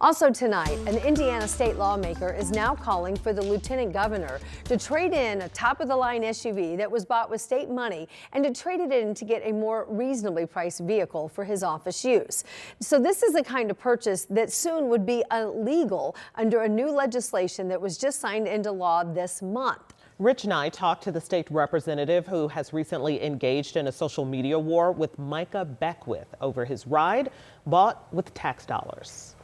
Also tonight, an Indiana state lawmaker is now calling for the lieutenant governor to trade in a top-of-the-line SUV that was bought with state money and to trade it in to get a more reasonably priced vehicle for his office use. So this is the kind of purchase that soon would be illegal under a new legislation that was just signed into law this month. Rich and I talked to the state representative who has recently engaged in a social media war with Micah Beckwith over his ride bought with tax dollars.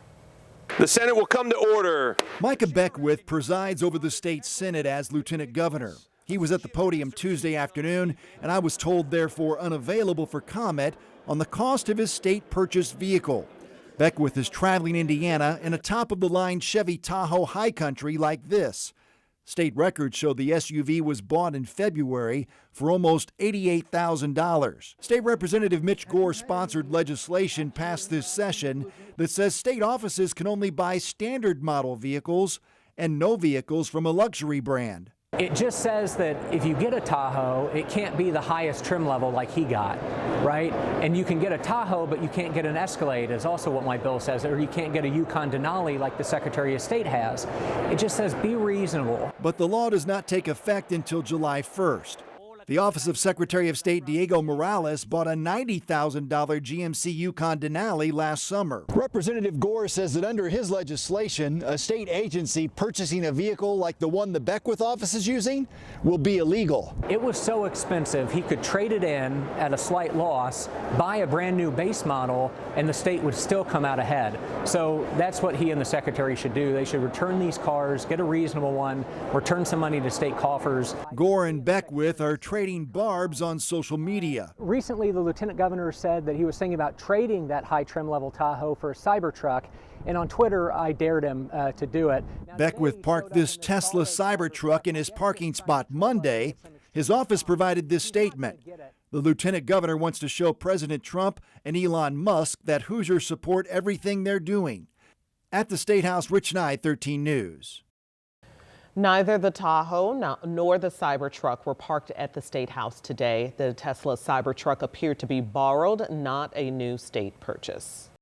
The Senate will come to order. Micah Beckwith presides over the state Senate as lieutenant governor. He was at the podium Tuesday afternoon, and I was told therefore unavailable for comment on the cost of his state-purchased vehicle. Beckwith is traveling Indiana in a top-of-the-line Chevy Tahoe High Country like this. State records show the SUV was bought in February for almost $88,000. State Representative Mitch Gore-sponsored legislation passed this session that says state offices can only buy standard model vehicles and no vehicles from a luxury brand. It just says that if you get a Tahoe, it can't be the highest trim level like he got, right? And you can get a Tahoe, but you can't get an Escalade, is also what my bill says, or you can't get a Yukon Denali like the Secretary of State has. It just says be reasonable. But the law does not take effect until July 1st. The Office of Secretary of State Diego Morales bought a $90,000 GMC Yukon Denali last summer. Representative Gore says that under his legislation, a state agency purchasing a vehicle like the one the Beckwith office is using will be illegal. It was so expensive, he could trade it in at a slight loss, buy a brand new base model, and the state would still come out ahead. So that's what he and the Secretary should do. They should return these cars, get a reasonable one, return some money to state coffers. Gore and Beckwith are trading barbs on social media. Recently, the lieutenant governor said that he was thinking about trading that high trim level Tahoe for a Cybertruck, and on Twitter, I dared him to do it. Beckwith parked this Tesla Cybertruck in his parking spot Monday. His office provided this statement. The lieutenant governor wants to show President Trump and Elon Musk that Hoosiers support everything they're doing. At the State House, Rich Nye, 13 News. Neither the Tahoe nor the Cybertruck were parked at the State House today. The Tesla Cybertruck appeared to be borrowed, not a new state purchase.